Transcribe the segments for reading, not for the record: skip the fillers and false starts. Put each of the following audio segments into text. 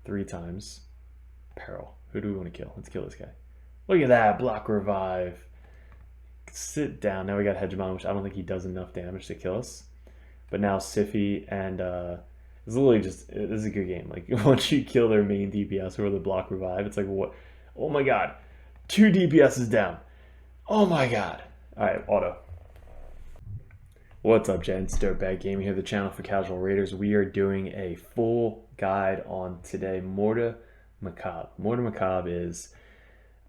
3 times. Peril. Who do we want to kill? Let's kill this guy. Look at that. Block revive. Sit down. Now we got Hegemon, which I don't think he does enough damage to kill us. But now Siffy and it's literally just, this is a good game. Like, once you kill their main DPS or the block revive, it's like, what? Oh my god. 2 DPS is down. Oh my god. Alright, auto. What's up, gents? DirtBag Gaming here, the channel for casual raiders. We are doing a full guide on today, MORTU-MACAAB. MORTU-MACAAB is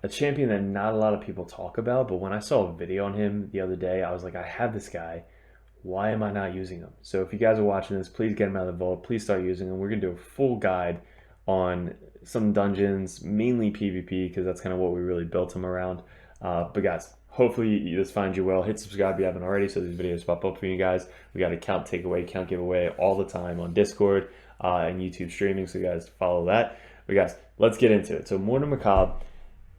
a champion that not a lot of people talk about, but when I saw a video on him the other day, I was like, I have this guy. Why am I not using him? So if you guys are watching this, please get him out of the vault. Please start using him. We're going to do a full guide on some dungeons, mainly PvP, because that's kind of what we really built him around. But guys, hopefully this finds you well. Hit subscribe if you haven't already so these videos pop up for you guys. We got a count takeaway, count giveaway all the time on Discord and YouTube streaming, so you guys follow that. But guys, let's get into it. So MORTU-MACAAB,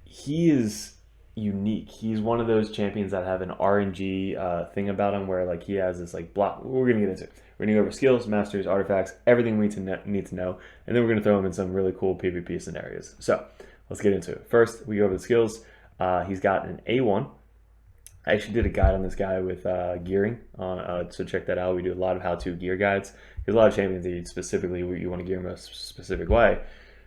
he is unique. He's one of those champions that have an RNG thing about him where like he has this like block. We're gonna get into it. We're gonna go over skills, masteries, artifacts, everything we need to know, and then we're gonna throw him in some really cool PvP scenarios. So let's get into it. First, we go over the skills. He's got an A1. I actually did a guide on this guy with gearing, so check that out. We do a lot of how-to gear guides because a lot of champions need specifically you want to gear them a specific way,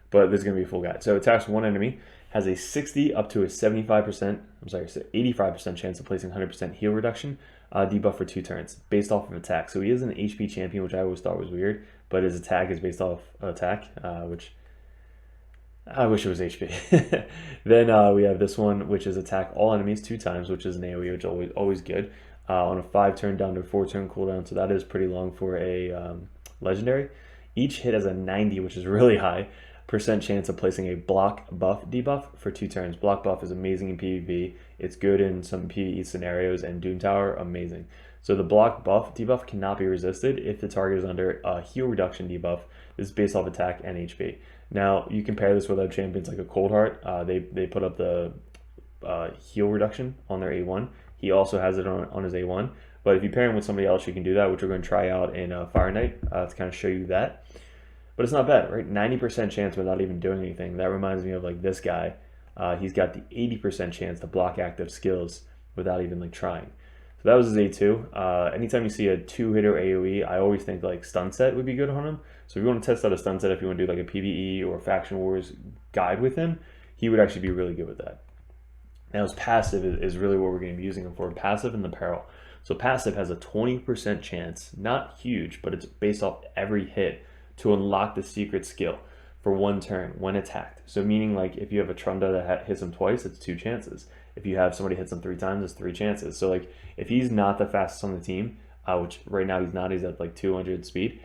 but this is going to be a full guide. So attacks one enemy, has a 60 up to a 75%, I'm sorry, 85% chance of placing 100% heal reduction, debuff for 2 turns, based off of attack. So he is an HP champion, which I always thought was weird, but his attack is based off attack, which I wish it was HP. Then we have this one, which is attack all enemies 2 times, which is an AoE, which is always good. On a 5-turn down to a 4-turn cooldown, so that is pretty long for a legendary. Each hit has a 90, which is really high, percent chance of placing a block buff debuff for 2 turns. Block buff is amazing in PvP. It's good in some PvE scenarios, and Doom Tower, amazing. So the block buff debuff cannot be resisted if the target is under a heal reduction debuff. This is based off attack and HP. Now, you compare this with other champions like a Coldheart. They put up the heal reduction on their A1. He also has it on his A1. But if you pair him with somebody else, you can do that, which we're going to try out in Fire Knight to kind of show you that. But it's not bad, right? 90% chance without even doing anything. That reminds me of like this guy. He's got the 80% chance to block active skills without even like trying. So that was his A2. Anytime you see a 2-hitter AoE, I always think like stun set would be good on him. So if you want to test out a stun set, if you want to do like a PvE or Faction Wars guide with him, he would actually be really good with that. Now his passive is really what we're going to be using him for. Passive and the peril. So passive has a 20% chance, not huge, but it's based off every hit to unlock the secret skill for 1 turn when attacked. So meaning like if you have a Trunda that hits him twice, it's 2 chances. If you have somebody hits him 3 times, it's 3 chances. So like if he's not the fastest on the team, which right now he's not, he's at like 200 speed,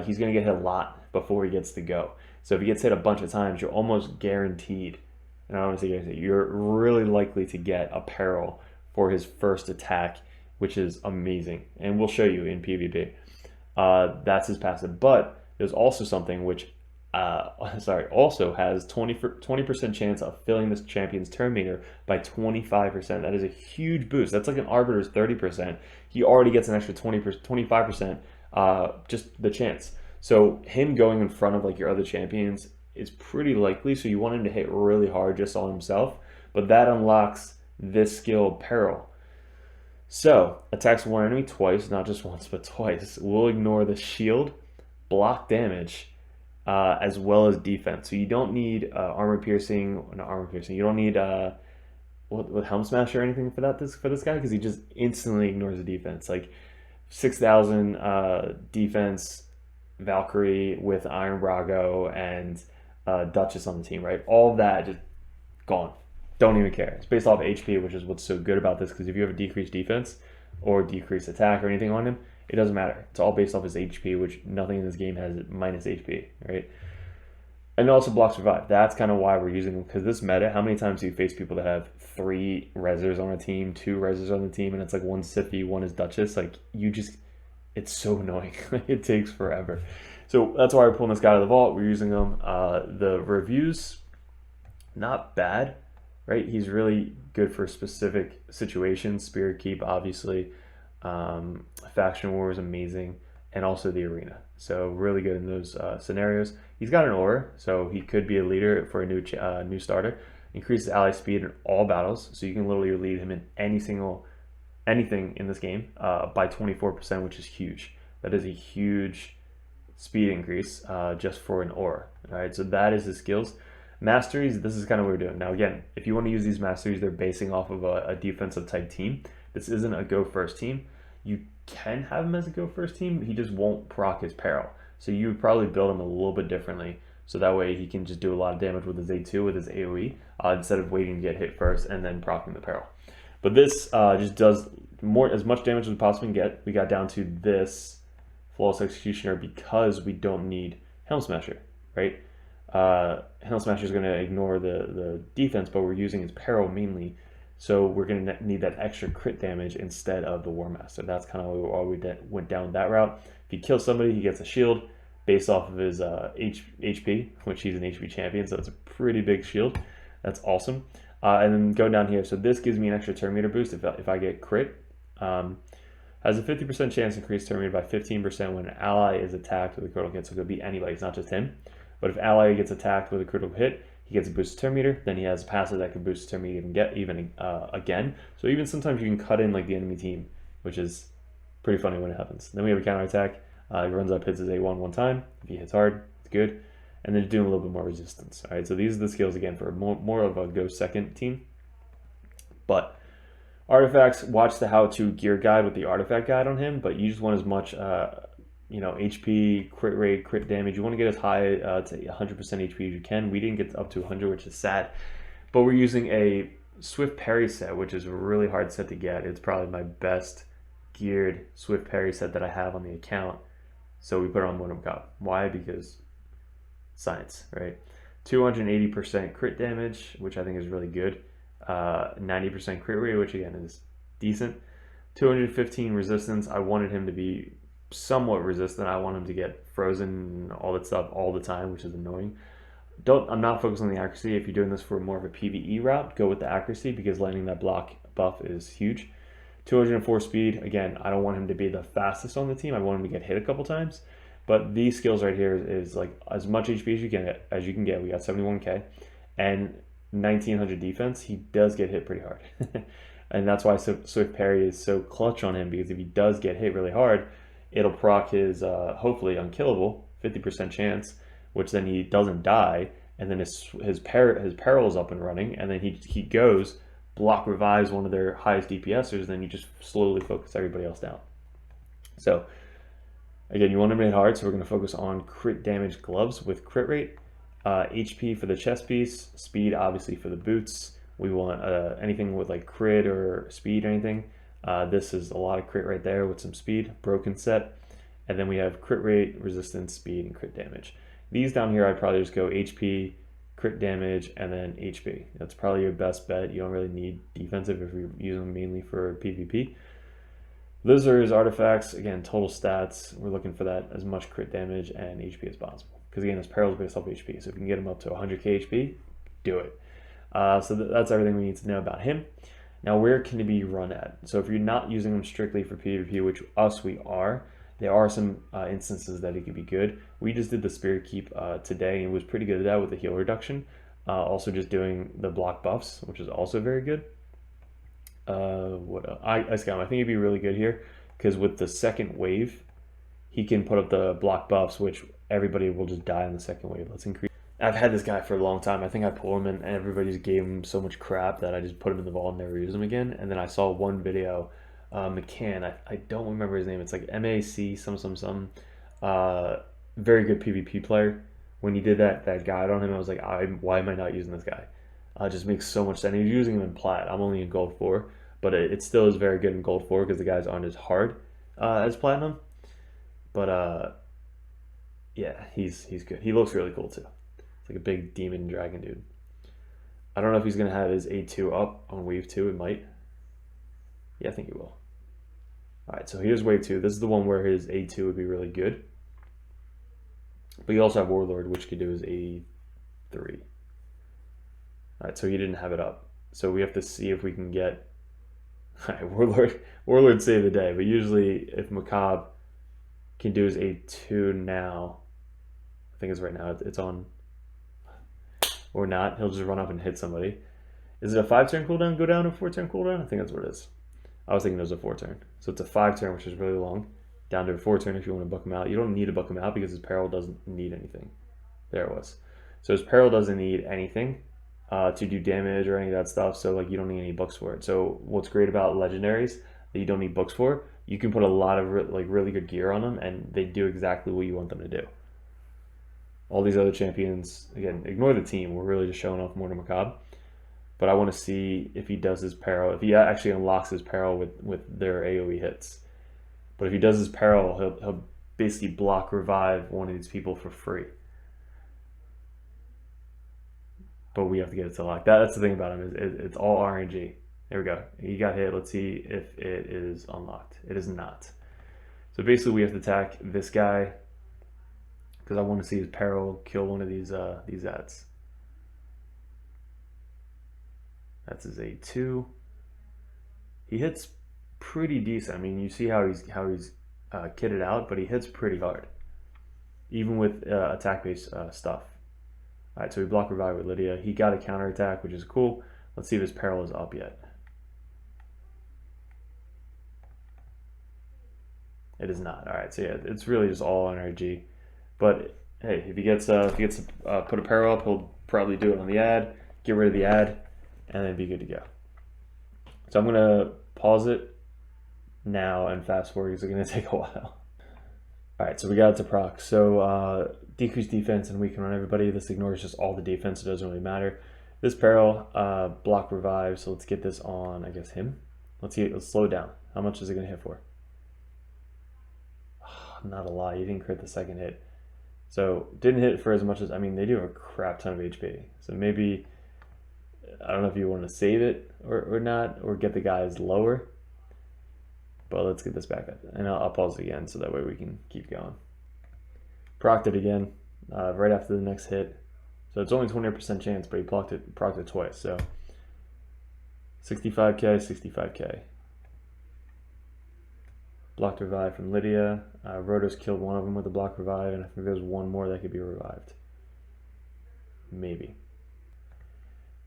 he's going to get hit a lot before he gets to go. So if he gets hit a bunch of times, you're almost guaranteed, and I don't want to say guaranteed, you're really likely to get a peril for his first attack, which is amazing. And we'll show you in PvP. That's his passive. But there's also something which also has 20% chance of filling this champion's turn meter by 25%. That is a huge boost. That's like an Arbiter's 30%. He already gets an extra 25%, just the chance. So him going in front of like your other champions is pretty likely. So you want him to hit really hard just on himself, but that unlocks this skill, Peril. So attacks one enemy twice, not just once, but twice. We'll ignore the shield, block damage, as well as defense. So you don't need armor piercing. You don't need with helm smash or anything for this guy, because he just instantly ignores the defense. Like 6,000 defense, Valkyrie with Iron Brago and Duchess on the team, right? All of that just gone. Don't even care. It's based off HP, which is what's so good about this, because if you have a decreased defense or decreased attack or anything on him, it doesn't matter. It's all based off his HP, which nothing in this game has minus HP, right? And it also blocks revive. That's kind of why we're using them, because this meta, how many times do you face people that have 3 rezzers on a team, 2 rezzers on the team, and it's like 1 Siffy, 1 is Duchess? Like, it's so annoying. It takes forever. So that's why we're pulling this guy out of the vault. We're using him. The reviews, not bad, right? He's really good for specific situations. Spirit Keep, obviously. Faction War is amazing. and also the arena. So really good in those scenarios. He's got an aura, so he could be a leader for a new starter. Increases ally speed in all battles, so you can literally lead him in anything in this game by 24%, which is huge. That is a huge speed increase just for an aura. All right, so that is his skills. Masteries, this is kind of what we're doing. Now again, if you want to use these masteries, they're basing off of a defensive type team. This isn't a go first team. You can have him as a go first team, he just won't proc his peril. So you would probably build him a little bit differently, so that way he can just do a lot of damage with his A2, with his AoE, instead of waiting to get hit first and then proccing the peril. But this just does as much damage as we possibly can get. We got down to this Flawless Executioner because we don't need Helm Smasher, right? Helm Smasher is going to ignore the defense, but we're using his peril mainly, so we're going to need that extra crit damage instead of the War Master. That's kind of why we went down that route. If he kills somebody, he gets a shield based off of his HP, which he's an HP champion, so it's a pretty big shield. That's awesome. And then go down here. So this gives me an extra turn meter boost if I get crit. Has a 50% chance to increase turn meter by 15% when an ally is attacked with a critical hit. So it could be anybody, it's not just him. But if ally gets attacked with a critical hit, he gets a boosted turn meter. Then he has a passive that can boost turn meter even again. So even sometimes you can cut in like the enemy team, which is pretty funny when it happens. Then we have a counter attack. He runs up, hits his A1 one time. If he hits hard, it's good. And then doing a little bit more resistance. All right, so these are the skills again for more of a go second team. But artifacts, watch the how to gear guide with the artifact guide on him. But you just want as much, HP, crit rate, crit damage. You want to get as high to 100% HP as you can. We didn't get up to 100, which is sad. But we're using a Swift Parry set, which is a really hard set to get. It's probably my best geared Swift Parry set that I have on the account. So we put it on MORTU-MACAAB. Why? Because science, right? 280% crit damage, which I think is really good. 90% crit rate, which again is decent. 215 resistance. I wanted him to be somewhat resistant. I want him to get frozen, all that stuff all the time, which is annoying. I'm not focused on the accuracy. If you're doing this for more of a PvE route, go with the accuracy because landing that block buff is huge. 204 speed. Again, I don't want him to be the fastest on the team. I want him to get hit a couple times. But these skills right here is like as much HP as you can get. We got 71k and 1900 defense. He does get hit pretty hard. And that's why Swift Parry is so clutch on him, because if he does get hit really hard, it'll proc his hopefully unkillable 50% chance, which then he doesn't die, and then his peril is up and running, and then he goes block revives one of their highest DPSers, then you just slowly focus everybody else down. So again, you want him to hit hard, so we're going to focus on crit damage gloves with crit rate, HP for the chest piece, speed obviously for the boots. We want anything with like crit or speed or anything. This is a lot of crit right there with some speed, broken set. And then we have crit rate, resistance, speed, and crit damage. These down here, I'd probably just go HP, crit damage, and then HP. That's probably your best bet. You don't really need defensive if you're using them mainly for PvP. Those are his artifacts. Again, total stats. We're looking for that as much crit damage and HP as possible. Because again, his peril is based off HP. So if we can get him up to 100k HP, do it. So that's everything we need to know about him. Now, where can he be run at? So if you're not using him strictly for PvP, which we are, there are some instances that it could be good. We just did the Spirit Keep today, and it was pretty good at that with the heal reduction. Also just doing the block buffs, which is also very good. What else? Ice Golem, I think it'd be really good here, because with the second wave, he can put up the block buffs, which everybody will just die on the second wave. Let's increase. I've had this guy for a long time. I think I pulled him and everybody just gave him so much crap that I just put him in the vault and never used him again. And then I saw one video, McCann, I don't remember his name. It's like MAC some. Very good PvP player. When he did that guide on him, I was like, why am I not using this guy? It just makes so much sense. He's using him in plat. I'm only in gold 4, but it still is very good in gold 4 because the guys aren't as hard as platinum. But yeah, he's good. He looks really cool too. It's like a big demon dragon dude. I don't know if he's going to have his A2 up on wave 2. It might. Yeah, I think he will. All right, so here's wave 2. This is the one where his A2 would be really good. But you also have Warlord, which could do his A3. All right, so he didn't have it up. So we have to see if we can get... All right, Warlord saved the day. But usually if MACAAB can do his A2 now. I think it's right now. It's on. Or not. He'll just run up and hit somebody. Is it a 5-turn cooldown, go down, a 4-turn cooldown? I think that's what it is. I was thinking it was a 4-turn. So it's a 5-turn, which is really long. Down to a 4-turn if you want to book him out. You don't need to book him out because his peril doesn't need anything. There it was. So his peril doesn't need anything to do damage or any of that stuff. So like you don't need any books for it. So what's great about legendaries that you don't need books for, you can put a lot of really good gear on them and they do exactly what you want them to do. All these other champions, again, ignore the team. We're really just showing off MORTU-MACAAB. But I want to see if he does his peril, if he actually unlocks his peril with their AoE hits. But if he does his peril, he'll basically block revive one of these people for free. But we have to get it to lock. That's the thing about him, is it's all RNG. There we go. He got hit. Let's see if it is unlocked. It is not. So basically we have to attack this guy because I want to see his peril kill one of these ads. That's his A2. He hits pretty decent. I mean, you see how he's kitted out, but he hits pretty hard, even with attack-based stuff. All right, so we block revive with Lydia. He got a counterattack, which is cool. Let's see if his peril is up yet. It is not. All right, so yeah, it's really just all NRG. But hey, if he gets to put a peril up, he'll probably do it on the ad, get rid of the ad, and then be good to go. So I'm gonna pause it now and fast forward because it's gonna take a while. All right, so we got it to proc. So decrease defense and weaken on everybody. This ignores just all the defense. It doesn't really matter. This peril block revive. So let's get this on, I guess, him. Let's slow it down. How much is it gonna hit for? Not a lot. You didn't crit the second hit. So didn't hit for as much as, I mean, they do have a crap ton of HP. So maybe, I don't know if you want to save it or not, or get the guys lower. But let's get this back up. And I'll pause it again so that way we can keep going. Procced it again right after the next hit. So it's only 20% chance, but he procced it twice. So 65k, 65k. Blocked revive from Lydia. Rotos killed one of them with a block revive, and I think there's one more that could be revived. Maybe.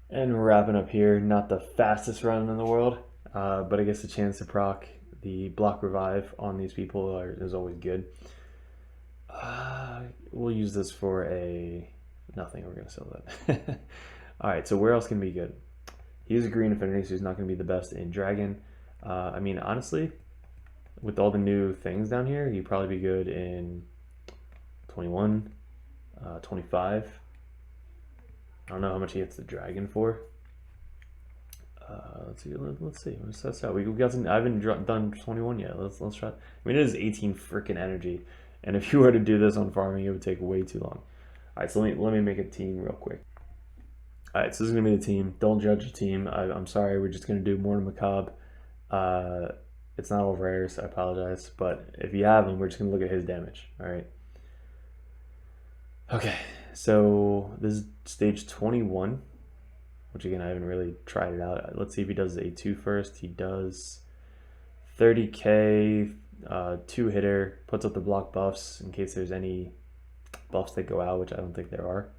And we're wrapping up here. Not the fastest run in the world, but I guess the chance to proc the block revive on these people is always good. We'll use this for a nothing. We're going to sell that. All right, so where else can be good? He is a green affinity, so he's not going to be the best in Dragon. I mean, honestly, with all the new things down here, he'd probably be good in 21, 25. I don't know how much he hits the Dragon for. Let's see. Let's test out. We got some. I haven't done 21 yet. Let's try. I mean, it is 18 freaking energy, and if you were to do this on farming, it would take way too long. All right, so let me make a team real quick. All right, so this is gonna be the team. Don't judge the team. I'm sorry. We're just gonna do MORTU-MACAAB. It's not all rares. I apologize, but if you have him, we're just gonna look at his damage. All right. Okay, so this is stage 21. Which again, I haven't really tried it out. Let's see if he does A2 first. He does 30k, 2-hitter, puts up the block buffs in case there's any buffs that go out, which I don't think there are.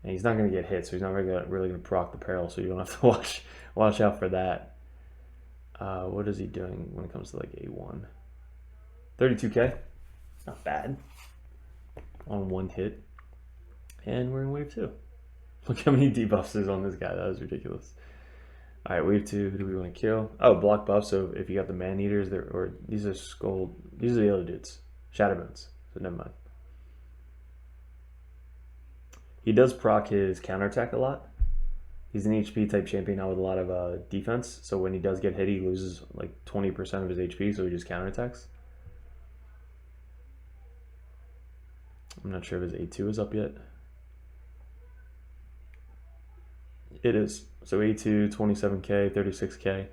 And he's not going to get hit, so he's not really going to proc the peril, so you don't have to watch out for that. What is he doing when it comes to like A1? 32k, not bad on one hit. And we're in wave 2. Look how many debuffs there's on this guy. That was ridiculous. All right, wave 2. Who do we want to kill? Oh, block buff. So if you got the man eaters, or these are skull. These are the other dudes. Shadowbones. So never mind. He does proc his counterattack a lot. He's an HP type champion now with a lot of defense. So when he does get hit, he loses like 20% of his HP. So he just counterattacks. I'm not sure if his A2 is up yet. It is. So A2, 27k, 36k.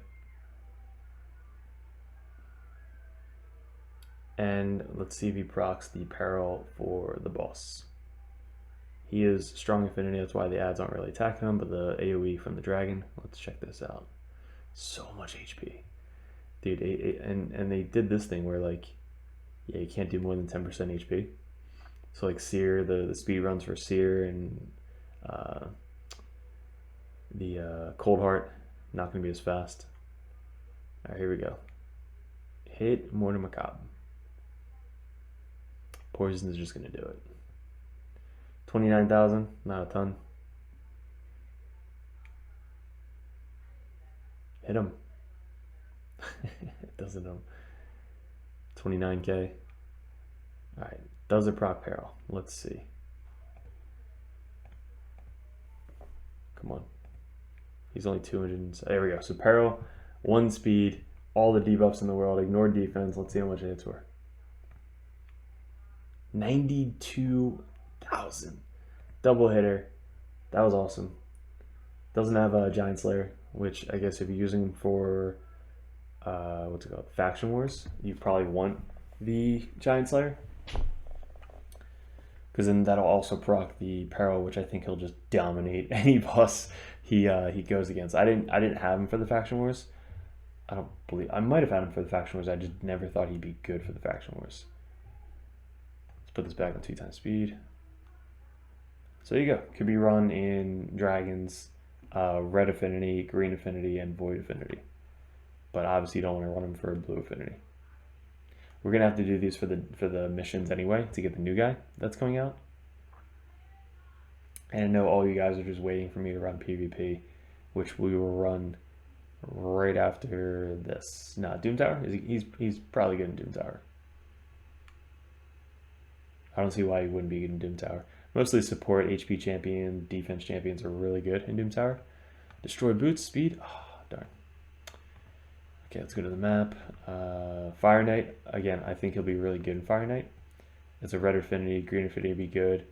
And let's see if he procs the peril for the boss. He is strong affinity, that's why the ads aren't really attacking him, but the AoE from the dragon. Let's check this out. So much HP. Dude, and they did this thing where like, yeah, you can't do more than 10% HP. So like Seer, the speed runs for Seer and the Cold Heart, not going to be as fast. All right, here we go. Hit MORTU-MACAAB. Poison is just going to do it. 29,000, not a ton. Hit him. It doesn't hit him. 29K. All right, does it proc peril? Let's see. Come on. He's only 200. There we go. So peril, 1 speed, all the debuffs in the world, ignore defense. Let's see how much it hits for. 92,000. Double hitter. That was awesome. Doesn't have a Giant Slayer, which I guess if you're using him for what's it called, Faction Wars, you probably want the Giant Slayer, because then that'll also proc the peril, which I think he'll just dominate any boss he goes against. I didn't have him for the Faction Wars. I don't believe I might have had him for the Faction Wars. I just never thought he'd be good for the Faction Wars. Let's put this back on 2x speed. So there you go. Could be run in Dragons, Red Affinity, Green Affinity, and Void Affinity. But obviously you don't want to run them for Blue Affinity. We're gonna have to do these for the missions anyway to get the new guy that's coming out. And I know all you guys are just waiting for me to run PvP, which we will run right after this. No, Doom Tower? He's probably good in Doom Tower. I don't see why he wouldn't be good in Doom Tower. Mostly support, HP champion, defense champions are really good in Doom Tower. Destroy boots, speed. Oh, darn. Okay, let's go to the map. Fire Knight, again, I think he'll be really good in Fire Knight. It's a Red Affinity, Green Affinity will be good.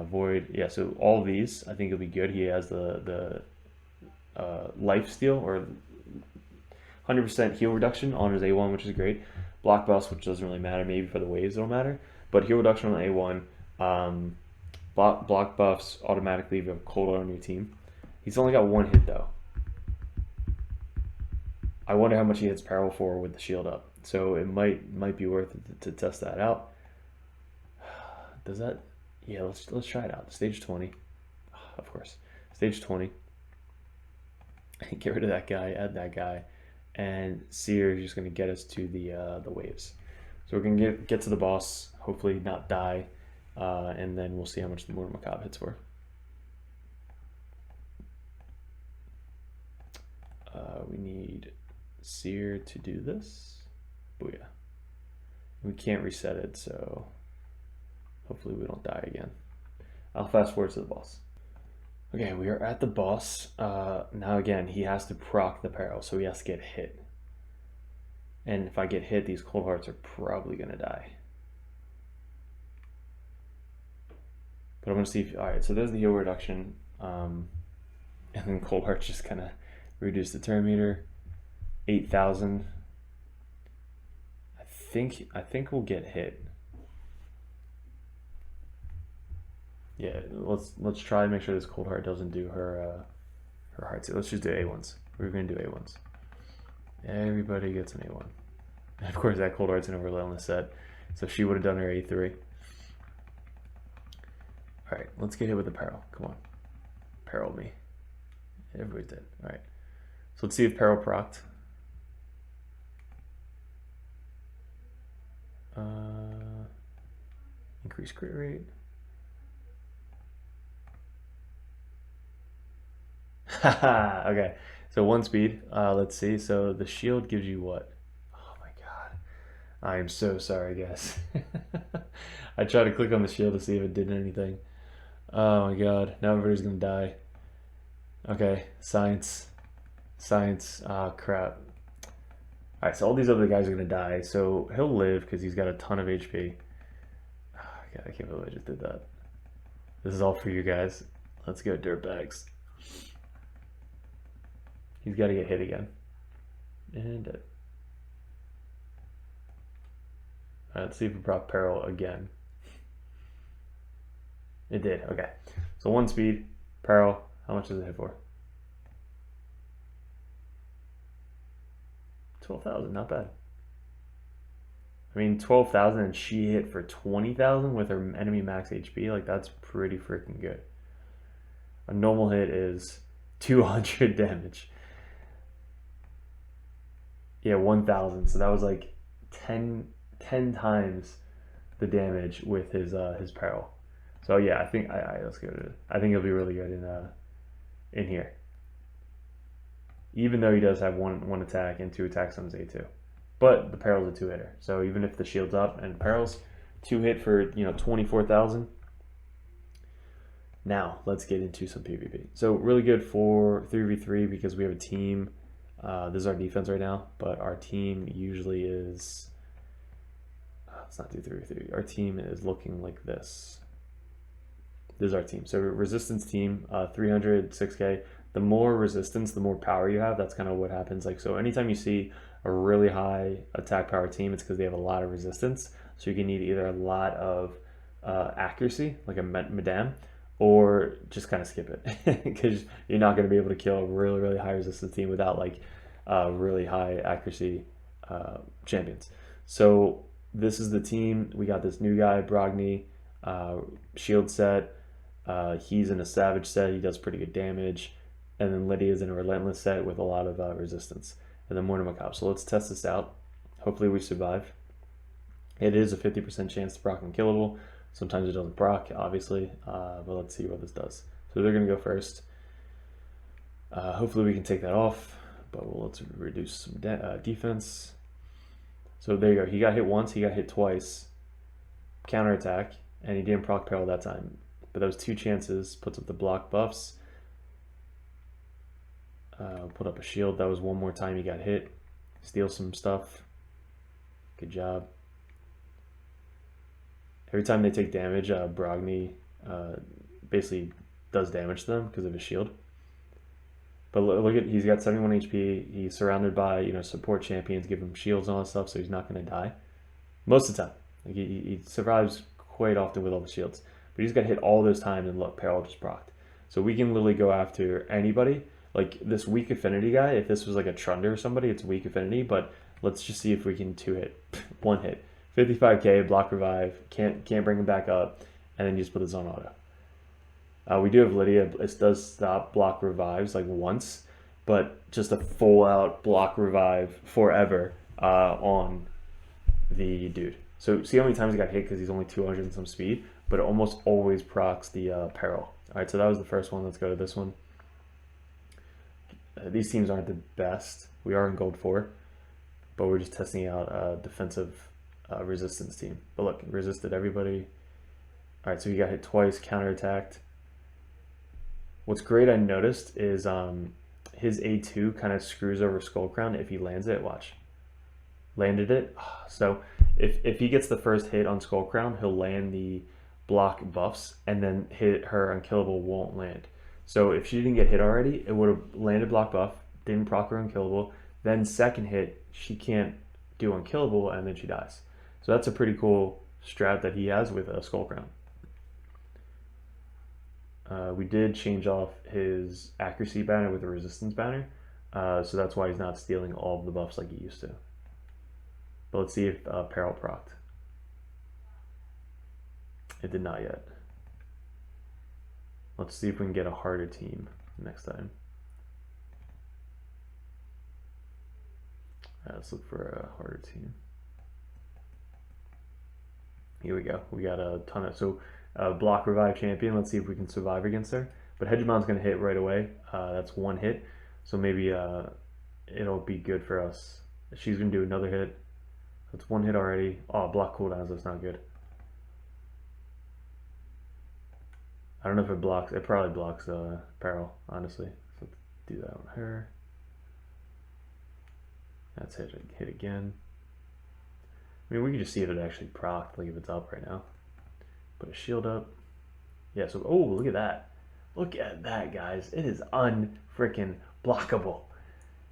Void, yeah, so all of these, I think he'll be good. He has the life steal, or 100% heal reduction on his A1, which is great. Block buffs, which doesn't really matter. Maybe for the waves it'll matter. But heal reduction on A1. Block buffs automatically if you have Cold Heart on your team. He's only got 1 hit though. I wonder how much he hits peril for with the shield up. So it might be worth it to test that out. Does that? Yeah, let's try it out. Stage 20, of course. Stage 20. Get rid of that guy. Add that guy, and Seer is just gonna get us to the waves. So we're gonna get to the boss. Hopefully not die, and then we'll see how much the MORTU-MACAAB hits for. We need Seer to do this. Booyah. We can't reset it, so hopefully we don't die again. I'll fast forward to the boss. Okay, we are at the boss. Now again, he has to proc the peril, so he has to get hit. And if I get hit, these Cold Hearts are probably gonna die. But I'm gonna see if, all right, so there's the heal reduction. And then Cold Hearts just kind of reduce the turn meter. 8,000. I think we'll get hit. Yeah, let's try and make sure this Cold Heart doesn't do her heart. So let's just do A1s. We're gonna do A1s. Everybody gets an A1. And of course that Cold Heart's an overlay on the set, so she would have done her A3. All right, let's get hit with the peril. Come on, peril me. Everybody's dead. All right, so let's see if peril procced. Increase crit rate. Haha, okay. So 1 speed. Let's see. So the shield gives you what? Oh my god. I am so sorry, guys. I tried to click on the shield to see if it did anything. Oh my god. Now everybody's gonna die. Okay. Science. Science. Oh crap. Alright, so all these other guys are gonna die. So he'll live because he's got a ton of HP. Oh god, I can't believe I just did that. This is all for you guys. Let's go, dirtbags. He's got to get hit again. And all right, let's see if we proc peril again. It did. Okay. So 1 speed, peril. How much does it hit for? 12,000, not bad. I mean, 12,000 and she hit for 20,000 with her enemy max HP. Like, that's pretty freaking good. A normal hit is 200 damage. Yeah, 1,000. So that was like 10 times the damage with his peril. So yeah, I think let's go to it. I think he'll be really good in here. Even though he does have one attack and 2 attacks on his A2. But the peril's a 2-hitter. So even if the shield's up and peril's 2-hit for 24,000. Now let's get into some PvP. So really good for 3v3 because we have a team. This is our defense right now, but our team usually is. Let's not do 3v3. Our team is looking like this. This is our team. So resistance team, 300, 6k. The more resistance, the more power you have. That's kind of what happens. Like, so anytime you see a really high attack power team, it's because they have a lot of resistance. So you can need either a lot of accuracy, like a Madame, or just kind of skip it because you're not going to be able to kill a really, really high resistance team without like really high accuracy champions. So this is the team. We got this new guy, Brogni, shield set. He's in a savage set. He does pretty good damage. And then Lydia's in a relentless set with a lot of resistance. And then MORTU-MACAAB. So let's test this out. Hopefully we survive. It is a 50% chance to proc unkillable. Sometimes it doesn't proc, obviously. But let's see what this does. So they're going to go first. Hopefully we can take that off. But let's reduce some defense. So there you go. He got hit once. He got hit twice. Counterattack. And he didn't proc peril that time. But that was 2 chances. Puts up the block buffs. Put up a shield. That was 1 more time he got hit. Steal some stuff. Good job. Every time they take damage, Brogni basically does damage to them because of his shield. But look at, he's got 71 HP. He's surrounded by support champions, give him shields and all that stuff, so he's not going to die most of the time. Like he survives quite often with all the shields. But he's got hit all those times, and look, peril just procced. So we can literally go after anybody. Like this weak affinity guy, if this was like a Trunder or somebody, it's weak affinity, but let's just see if we can 2-hit. 1 hit. 55k, block revive, can't bring him back up, and then you just put this on auto. We do have Lydia. It does stop block revives like once, but just a full out block revive forever on the dude. So see how many times he got hit because he's only 200 and some speed, but it almost always procs the peril. All right, so that was the first one. Let's go to this one. These teams aren't the best. We are in gold 4, but we're just testing out a defensive resistance team. But look, resisted everybody. All right, so he got hit twice, counterattacked. What's great I noticed is his A2 kind of screws over Skull Crown if he lands it. Watch. Landed it. So if he gets the first hit on Skull Crown, he'll land the block buffs, and then her unkillable won't land. So if she didn't get hit already, it would have landed block buff, didn't proc her unkillable, then second hit, she can't do unkillable, and then she dies. So that's a pretty cool strat that he has with a Skull Crown. We did change off his accuracy banner with a resistance banner, so that's why he's not stealing all of the buffs like he used to. But let's see if peril procced. It did not yet. Let's see if we can get a harder team next time. Let's look for a harder team. Here we go. We got a ton of, so block revive champion. Let's see if we can survive against her. But Hegemon's going to hit right away. That's 1 hit. So maybe it'll be good for us. She's going to do another hit. That's 1 hit already. Oh, block cooldowns. That's not good. I don't know if it blocks. It probably blocks peril, honestly. So let's do that on her. That's hit again. I mean, we can just see if it actually procced, like if it's up right now. Put a shield up. Yeah, so, oh, look at that. Look at that, guys. It is unfreaking blockable.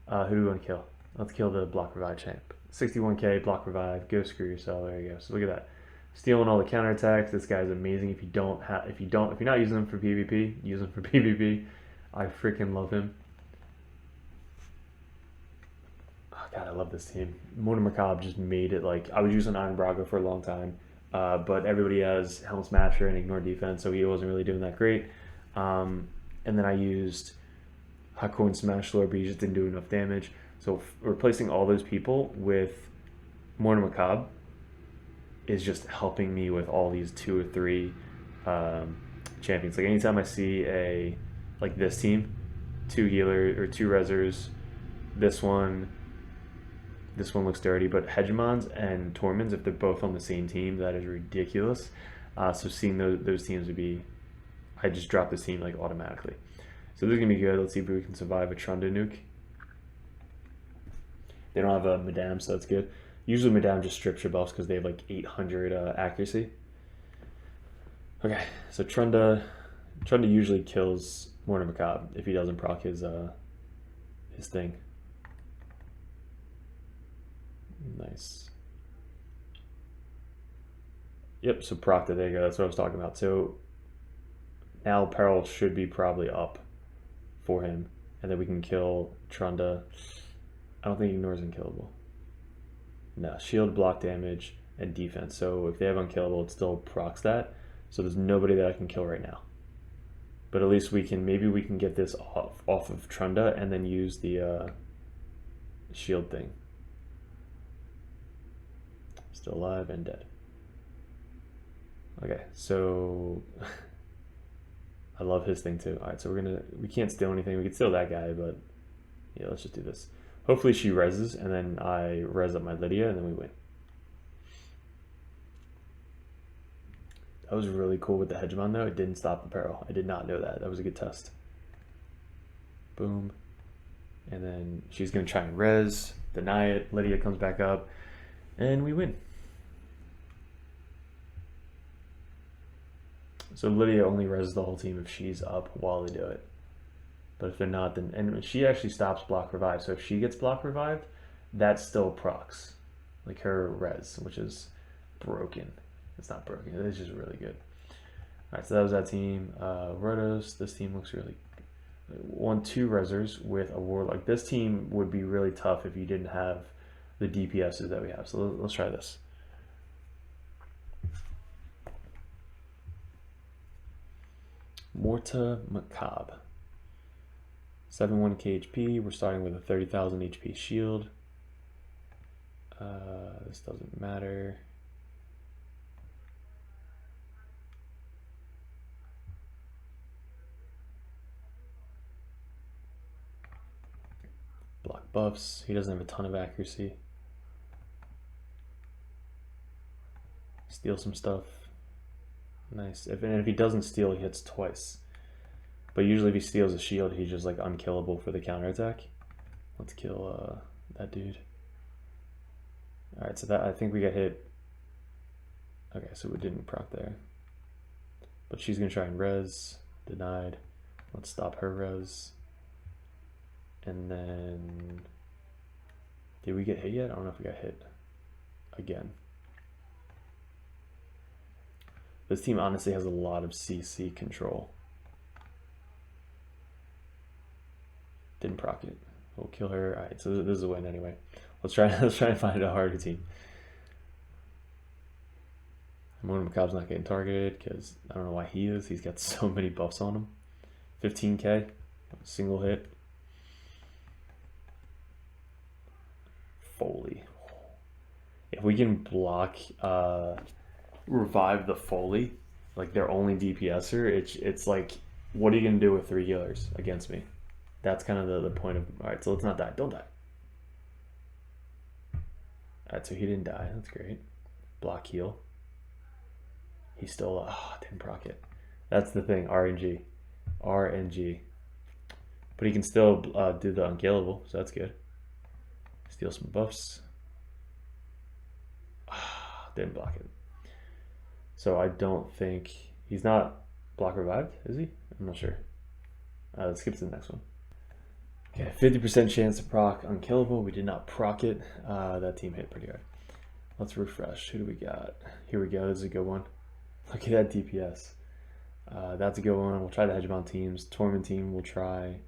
Who do we want to kill? Let's kill the block revive champ. 61k, block revive, go screw yourself. There you go. So look at that. Stealing all the counterattacks. This guy's amazing. If you're not using him for PvP, use him for PvP. I freaking love him. God, I love this team. MORTU-MACAAB just made it like I was using Iron Braga for a long time, but everybody has Helm Smasher and Ignore Defense, so he wasn't really doing that great. And then I used Hakoin Smash Lord, but he just didn't do enough damage. So replacing all those people with MORTU-MACAAB is just helping me with all these 2 or 3 champions. Like anytime I see a like this team, 2 healers or 2 rezzers, this one looks dirty, but Hegemons and Torments, if they're both on the same team, that is ridiculous. So seeing those teams would be, I just drop this team like automatically. So this is gonna be good. Let's see if we can survive a Trunda nuke. They don't have a Madame, so that's good. Usually Madame just strips your buffs because they have like 800 accuracy. Okay, so Trunda usually kills MORTU-MACAAB if he doesn't proc his thing. Nice. Yep, so proc, there you go. That's what I was talking about. So now Peril should be probably up for him, and then we can kill Trunda. I don't think Ignore is unkillable. No, shield, block damage, and defense. So if they have unkillable, it still procs that. So there's nobody that I can kill right now. But at least maybe we can get this off of Trunda and then use the shield thing. Still alive and dead. Okay, so I love his thing too. All right, so we can't steal anything. We can steal that guy, but yeah, let's just do this. Hopefully she reses, and then I res up my Lydia, and then we win. That was really cool with the Hegemon though. It didn't stop the Peril. I did not know that. That was a good test. Boom. And then she's gonna try and res, deny it. Lydia comes back up, and we win. So Lydia only reses the whole team if she's up while they do it. But if they're not, then, and she actually stops block revive. So if she gets block revived, that still procs, like her res, which is broken. It's not broken, it's just really good. All right, so that was that team. Rotos, this team looks really good. 2 rezzers with a warlock. This team would be really tough if you didn't have the DPSs that we have. So let's try this. MORTU-MACAAB. 71k HP. We're starting with a 30,000 HP shield. This doesn't matter. Block buffs. He doesn't have a ton of accuracy. Steal some stuff. Nice. And if he doesn't steal, he hits twice. But usually if he steals a shield, he's just like unkillable for the counterattack. Let's kill that dude. Alright, so that, I think we got hit. Okay, so we didn't proc there. But she's gonna try and res. Denied. Let's stop her res. And then, did we get hit yet? I don't know if we got hit again. This team honestly has a lot of CC control. Didn't proc it. We'll kill her. All right, so this is a win anyway. Let's try and find a harder team. MORTU-MACAAB's not getting targeted because I don't know why he is. He's got so many buffs on him. 15k, single hit. Foley. If we can block, revive the Foley, like their only DPSer, it's like, what are you gonna do with 3 healers against me? That's kind of the point of. All right, so let's not die. Don't die. All right, so he didn't die. That's great. Block heal. He still didn't proc it. That's the thing. RNG. But he can still do the unkillable, so that's good. Steal some buffs. Didn't block it. So I don't think he's not block revived, is he? I'm not sure. Let's skip to the next one. Okay, 50% chance to proc unkillable. We did not proc it. That team hit pretty hard. Let's refresh. Who do we got? Here we go. This is a good one. Look at that DPS. That's a good one. We'll try the Hegemon teams. Torment team we'll try.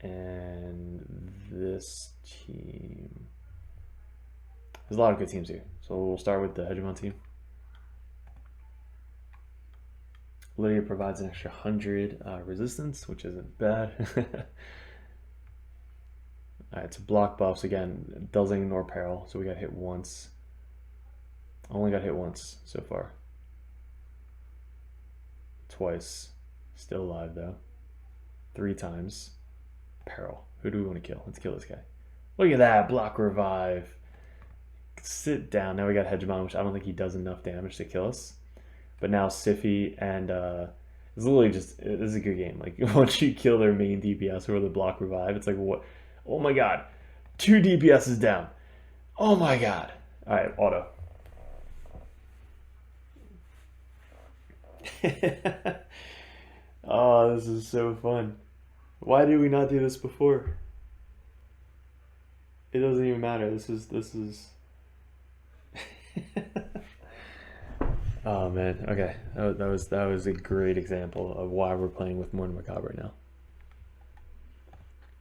And this team. There's a lot of good teams here. So we'll start with the Hegemon team. Lydia provides an extra 100 resistance, which isn't bad. Alright, so block buffs again. Doesn't ignore peril, so we got hit once. Only got hit once so far. Twice. Still alive though. 3 times. Peril. Who do we want to kill? Let's kill this guy. Look at that. Block revive. Sit down. Now we got Hegemon, which I don't think he does enough damage to kill us. But now Siffy and it's literally just, this is a good game. Like once you kill their main DPS or the block revive, it's like what? Oh my god. 2 DPS is down. Oh my god. Alright, auto. Oh, this is so fun. Why did we not do this before? It doesn't even matter. This is Oh man, okay. That was a great example of why we're playing with MORTU-MACAAB right now.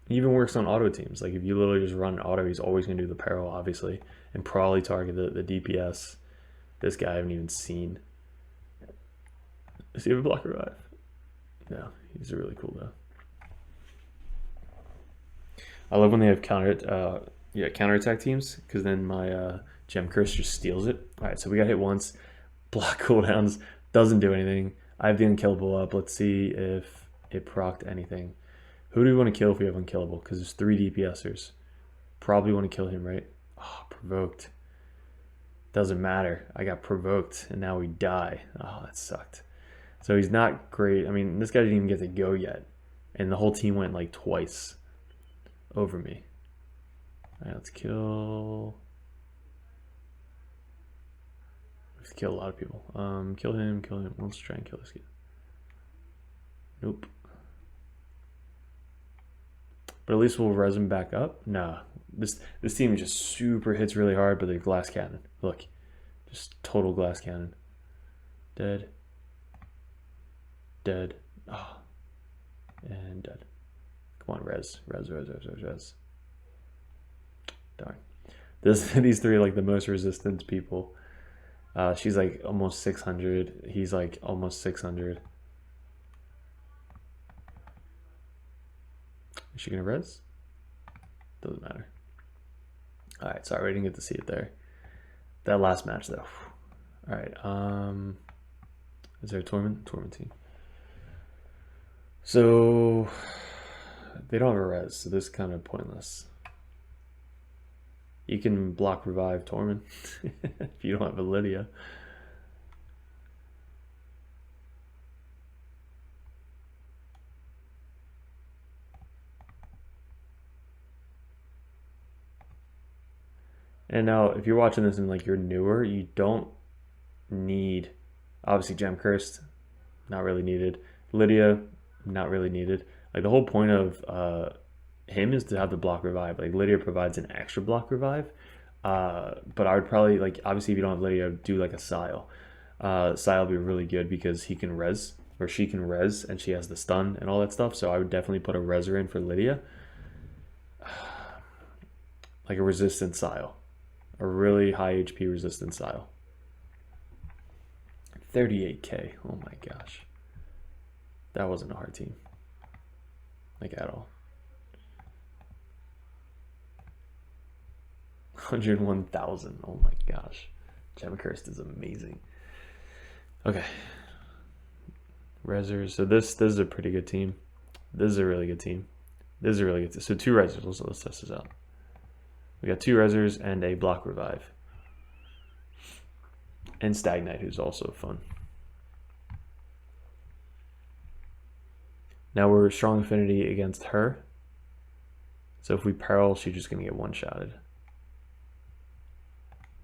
He even works on auto teams. Like if you literally just run auto, he's always gonna do the peril, obviously, and probably target the DPS. This guy I haven't even seen. Does he have a block revive? No, he's really cool though. I love when they have counterattack teams, because then my Gem Curse just steals it. Alright, so we got hit once. Block cooldowns, doesn't do anything. I have the unkillable up. Let's see if it procced anything. Who do we want to kill if we have unkillable? Because there's 3 DPSers. Probably want to kill him, right? Oh, provoked. Doesn't matter. I got provoked and now we die. Oh, that sucked. So he's not great. I mean, this guy didn't even get to go yet. And the whole team went like twice over me. Alright, let's kill... Let's kill a lot of people. Kill him. Let's try and kill this guy. Nope. But at least we'll res him back up. Nah. This team just super hits really hard, but they're glass cannon. Look. Just total glass cannon. Dead. Dead. Oh. And dead. Come on, res. Darn. These 3 are like the most resistant people. She's like almost 600. He's like almost 600. Is she gonna res? Doesn't matter. Alright, sorry I didn't get to see it there. That last match though. Alright, is there a tournament team? So they don't have a res, so this is kind of pointless. You can block revive Tormund if you don't have a Lydia. And now, if you're watching this and like you're newer, you don't need, obviously Gem Cursed, not really needed. Lydia, not really needed. Like the whole point of him is to have the block revive. Like Lydia provides an extra block revive, but I would probably, like, obviously if you don't have Lydia, do like a Sile. Sile would be really good because he can res, or she can res, and she has the stun and all that stuff. So I would definitely put a reser in for Lydia, like a resistant Sile, a really high HP resistant Sile. 38k. Oh my gosh, that wasn't a hard team, like at all. 101,000. Oh my gosh. Gem Cursed is amazing. Okay. Resers. So this is a pretty good team. This is a really good team. This is a really good team. So 2 resers. Let's test this out. We got 2 resers and a block revive. And Stagnite, who's also fun. Now we're strong affinity against her. So if we peril, she's just gonna get one-shotted.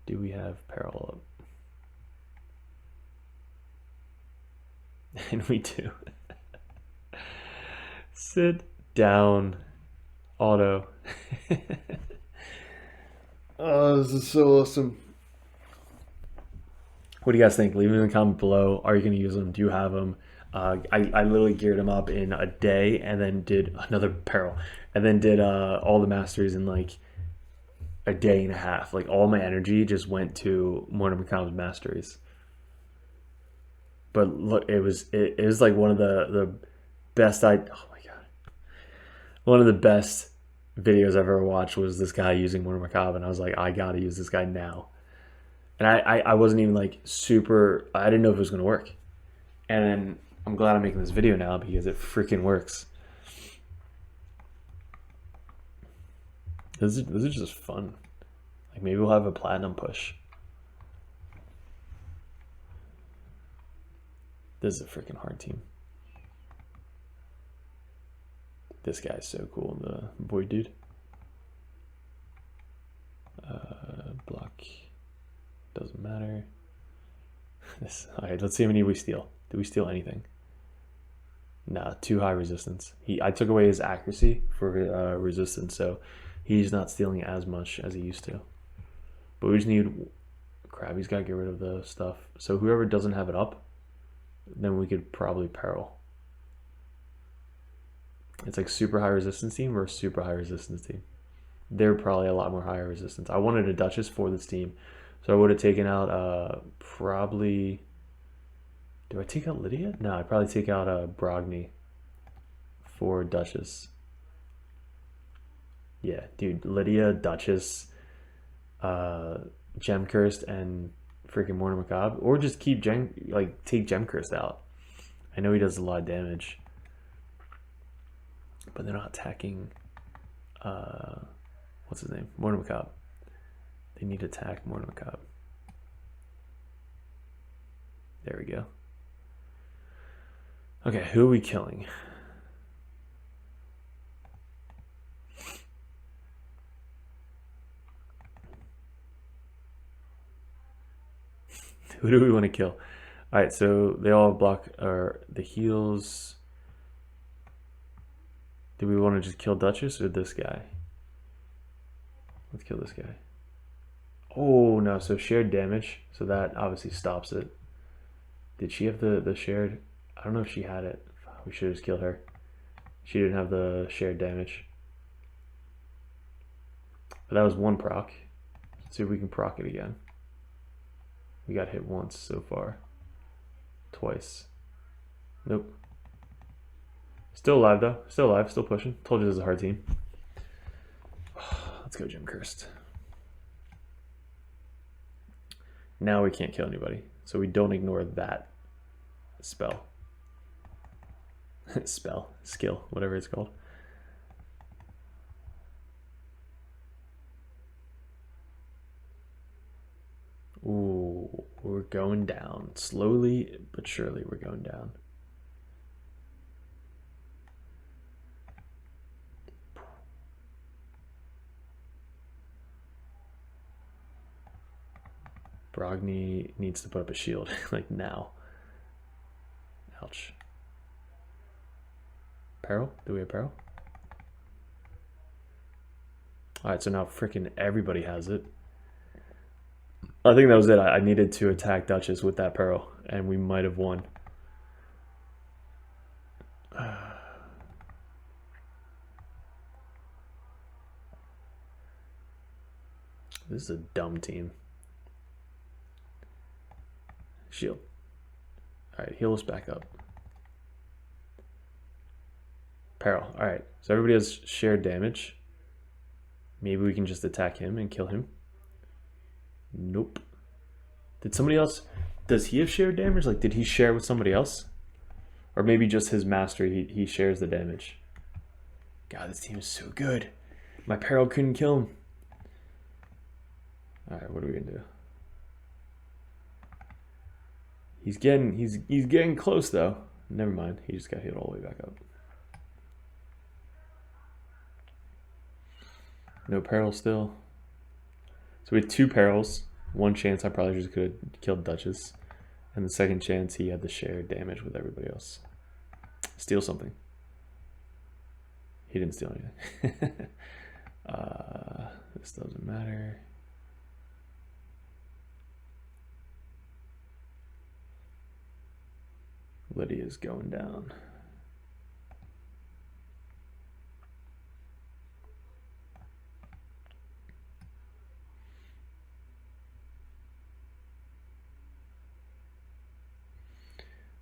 Do we have peril up? And we do. Sit down. Auto. Oh, this is so awesome. What do you guys think? Leave them in the comment below. Are you going to use them? Do you have them? I literally geared them up in a day and then did another peril and then did all the masteries in like a day and a half. Like all my energy just went to MORTU-MACAAB's masteries. But look, it was like one of the best. Oh my god, one of the best videos I've ever watched was this guy using MORTU-MACAAB, and I was like, I gotta use this guy now. And I wasn't even like super. I didn't know if it was gonna work, and then I'm glad I'm making this video now because it freaking works. This is just fun. Like maybe we'll have a platinum push. This is a freaking hard team. This guy's so cool, the boy dude. Block. Doesn't matter. Alright, let's see how many we steal. Did we steal anything? Nah, too high resistance. I took away his accuracy for resistance, so he's not stealing as much as he used to. But we just need crap, he's gotta get rid of the stuff. So whoever doesn't have it up, then we could probably peril. It's like super high resistance team or super high resistance team. They're probably a lot more higher resistance. I wanted a Duchess for this team, so I would have taken out probably. Do I take out Lydia? No, I probably take out Brogni for Duchess. Yeah, dude, Lydia, Duchess, Gem Cursed, and freaking MORTU-MACAAB, or just keep take Gem Cursed out. I know he does a lot of damage, but they're not attacking. What's his name? MORTU-MACAAB. They need to attack MORTU-MACAAB. There we go. Okay, who are we killing? Who do we want to kill? All right, so they all block the heals. Do we want to just kill Duchess or this guy? Let's kill this guy. Oh no, so shared damage. So that obviously stops it. Did she have the shared? I don't know if she had it. We should have just killed her. She didn't have the shared damage. But that was one proc. Let's see if we can proc it again. We got hit once so far. Twice. Nope. Still alive though. Still alive. Still pushing. Told you this is a hard team. Let's go Gem Cursed. Now we can't kill anybody. So we don't ignore that spell. Skill, whatever it's called. Ooh, we're going down. Slowly but surely we're going down. Brogni needs to put up a shield, like now. Ouch. Peril? Do we have peril? Alright, so now freaking everybody has it. I think that was it. I needed to attack Duchess with that peril, and we might have won. This is a dumb team. Shield. Alright, heal us back up. Peril. Alright, so everybody has shared damage. Maybe we can just attack him and kill him. Nope. Did somebody else... Does he have shared damage? Like, did he share with somebody else? Or maybe just his mastery, he shares the damage. God, this team is so good. My peril couldn't kill him. Alright, what are we gonna do? He's getting close though. Never mind. He just got healed all the way back up. No peril still. So we had 2 perils. One chance I probably just could have killed Duchess. And the second chance he had the shared damage with everybody else. Steal something. He didn't steal anything. This doesn't matter. Lydia's going down.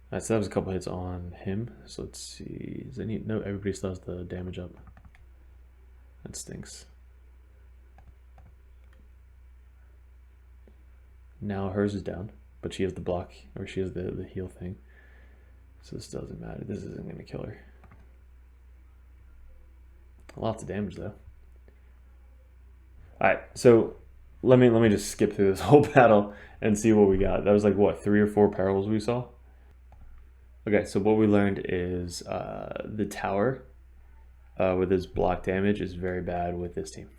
Alright, so that was a couple hits on him. So let's see. Is any no? Everybody still has the damage up. That stinks. Now hers is down, but she has the block, or she has the heal thing. So this doesn't matter. This isn't going to kill her. Lots of damage though. All right, so let me just skip through this whole battle and see what we got. That was like what, 3 or 4 perils we saw. Okay, so what we learned is the tower with his block damage is very bad with this team,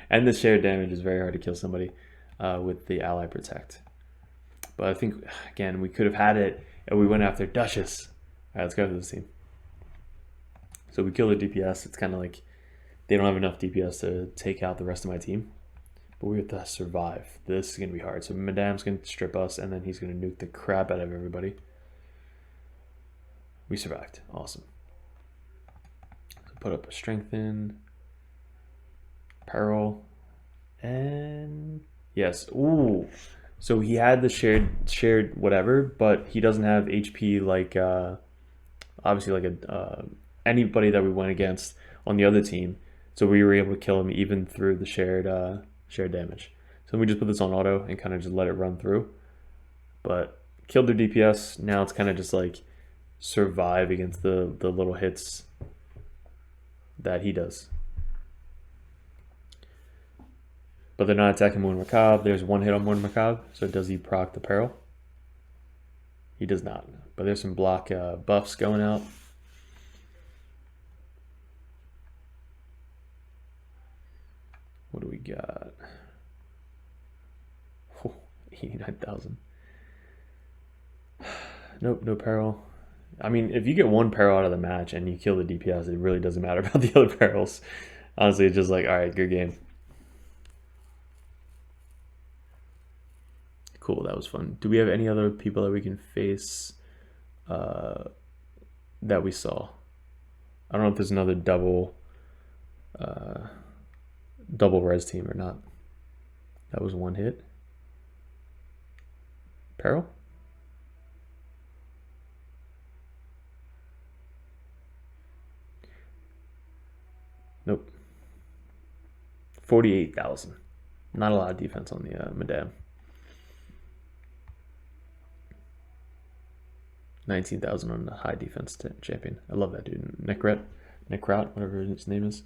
and the shared damage is very hard to kill somebody with the ally protect. But I think again we could have had it, and we went after Duchess. All right, let's go after this team. So we kill the DPS. It's kind of like they don't have enough DPS to take out the rest of my team, but we have to survive. This is gonna be hard. So Madame's gonna strip us, and then he's gonna nuke the crap out of everybody. We survived. Awesome. So put up a strengthen, peril, and yes. Ooh. So he had the shared whatever, but he doesn't have HP like obviously like anybody that we went against on the other team. So we were able to kill him even through the shared damage. So we just put this on auto and kind of just let it run through. But killed their DPS. Now it's kind of just like survive against the little hits that he does. But they're not attacking MORTU-MACAAB. There's 1 hit on MORTU-MACAAB. So does he proc the peril? He does not. But there's some block buffs going out. What do we got? Oh, 89,000. Nope, no peril. I mean, if you get 1 peril out of the match and you kill the DPS, it really doesn't matter about the other perils. Honestly, it's just like, all right, good game. Cool, that was fun. Do we have any other people that we can face that we saw? I don't know if there's another double res team or not. That was 1 hit. Peril? Nope. 48,000. Not a lot of defense on the Madame. 19,000 on the high defense champion. I love that dude. Necrat, whatever his name is.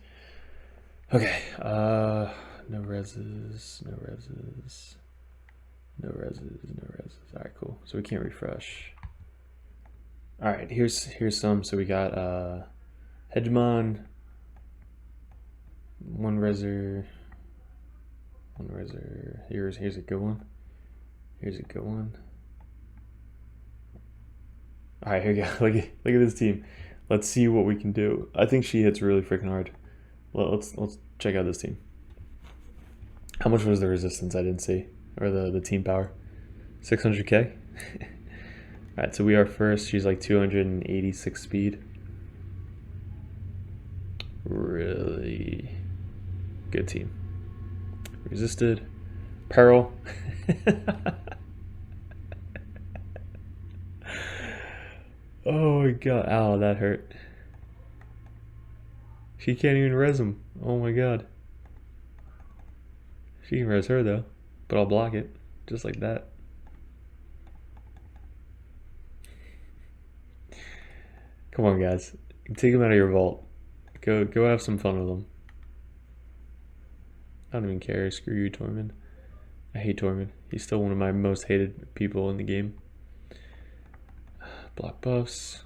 Okay. No reses. All right, cool. So we can't refresh. All right, here's some. So we got Hegemon, 1 reser. Here's a good one. All right, here we go. Look at this team. Let's see what we can do. I think she hits really freaking hard. Well, let's check out this team. How much was the resistance? I didn't see, or the team power. 600k. All right, so we are first. She's like 286 speed. Really good team. Resisted. Peril. Oh my god. Ow, that hurt. She can't even res him. Oh my god. She can res her though. But I'll block it. Just like that. Come on, guys. Take him out of your vault. Go have some fun with him. I don't even care. Screw you, Tormund. I hate Tormund. He's still one of my most hated people in the game. Block buffs.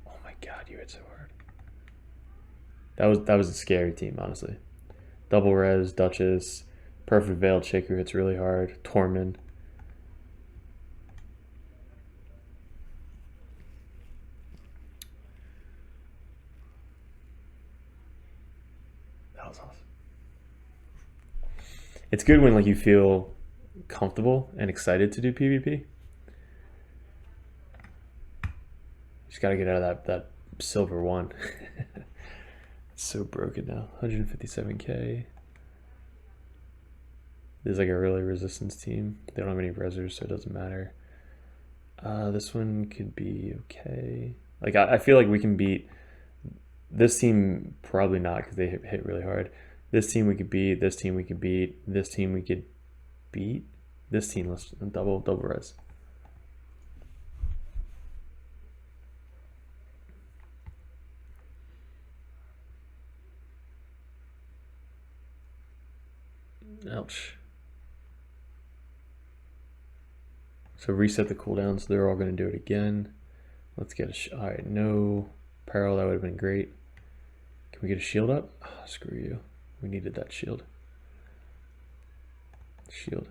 Oh my god, you hit so hard. That was a scary team, honestly. Double res, Duchess, perfect veiled chick who hits really hard, Tormund. That was awesome. It's good when like you feel comfortable and excited to do PvP. Just gotta get out of that silver one. It's so broken now. 157k. This is like a really resistance team. They don't have any reserves, so it doesn't matter. This one could be okay. Like I feel like we can beat this team. Probably not, because they hit really hard. This team we could beat. This team we could beat. This team we could beat. This team, let's double res. Ouch. So reset the cooldown, so they're all going to do it again. Let's get a all right, no peril, that would have been great. Can we get a shield up? Oh, screw you. We needed that shield. Shield.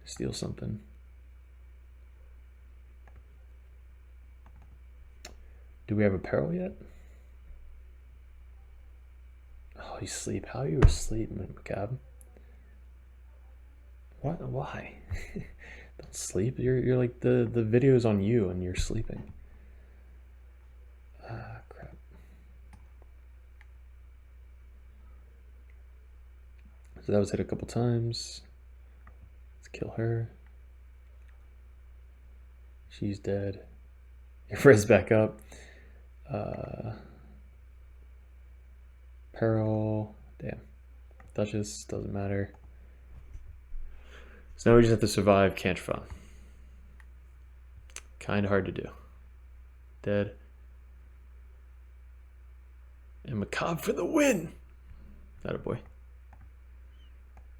Steal something. Do we have a peril yet? Oh, you sleep. How are you asleep, MORTU-MACAAB? What? Why? Don't sleep. You're like the video's on you and you're sleeping. Ah, crap. So that was hit a couple times. Let's kill her. She's dead. Your res back up. Peril. Damn. Duchess. Doesn't matter. So now we just have to survive Cantrefon. Kind of hard to do. Dead. And MORTU-MACAAB for the win! That a boy.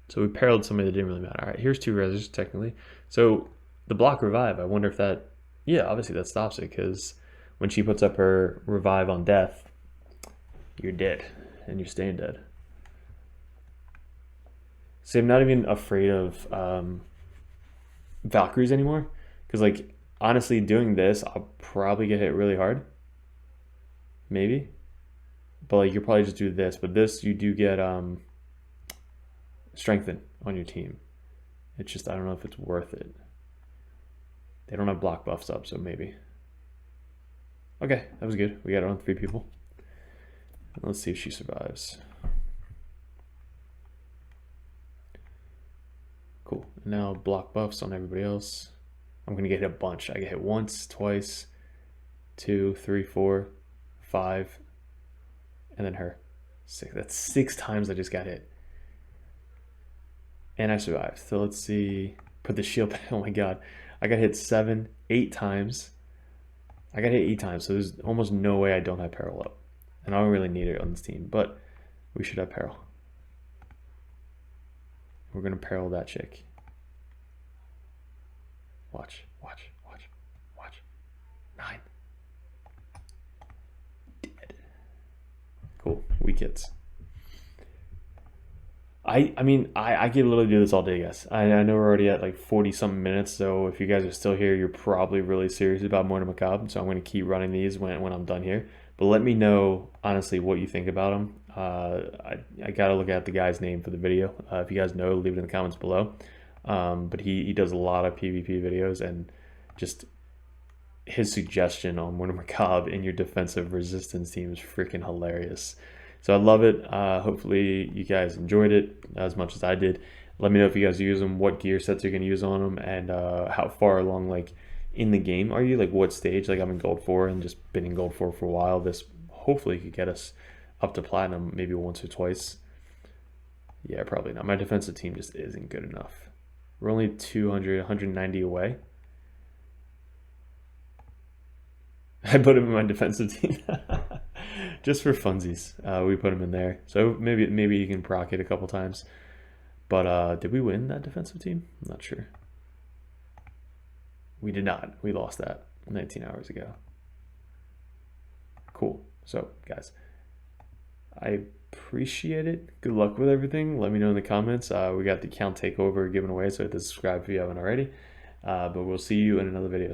So we periled somebody that didn't really matter. Alright, here's 2 reses, technically. So the block revive, I wonder if that... Yeah, obviously that stops it, because when she puts up her revive on death, you're dead. And you're staying dead. See, I'm not even afraid of Valkyries anymore, because like honestly doing this, I'll probably get hit really hard, maybe, but like you'll probably just do this, but this you do get strengthen on your team. It's just I don't know if it's worth it. They don't have block buffs up, so maybe. Okay, that was good. We got it on 3 people. Let's see if she survives. Cool. Now block buffs on everybody else. I'm gonna get hit a bunch. I get hit once, twice, 2, 3, 4, 5, and then her. 6. That's 6 times I just got hit. And I survived. So let's see. Put the shield back. Oh my god. I got hit 7, 8 times. I got hit 8 times, so there's almost no way I don't have peril up. And I don't really need it on this team, but we should have peril. We're gonna peril that chick. Watch, watch, watch, watch. 9. Dead. Cool, weak hits. I mean, I could literally do this all day, guys. I know we're already at like 40-something minutes, so if you guys are still here, you're probably really serious about MORTU-MACAAB, so I'm gonna keep running these when I'm done here. But let me know, honestly, what you think about him. I gotta look at the guy's name for the video. If you guys know, leave it in the comments below. But he does a lot of PvP videos, and just his suggestion on MORTU-MACAAB in your defensive resistance team is freaking hilarious. So I love it. Hopefully you guys enjoyed it as much as I did. Let me know if you guys use them, what gear sets you're gonna use on them, and how far along like in the game are you? Like what stage? Like I'm in gold 4 and just been in gold 4 for a while. This hopefully could get us up to platinum maybe once or twice. Yeah, probably not. My defensive team just isn't good enough. We're only 200, 190 away. I put him in my defensive team just for funsies. We put him in there, so maybe he can proc it a couple times. But did we win that defensive team? I'm not sure. We did not. We lost that 19 hours ago. Cool. So guys, I appreciate it. Good luck with everything. Let me know in the comments. We got the count takeover given away, so hit the subscribe if you haven't already. But we'll see you in another video.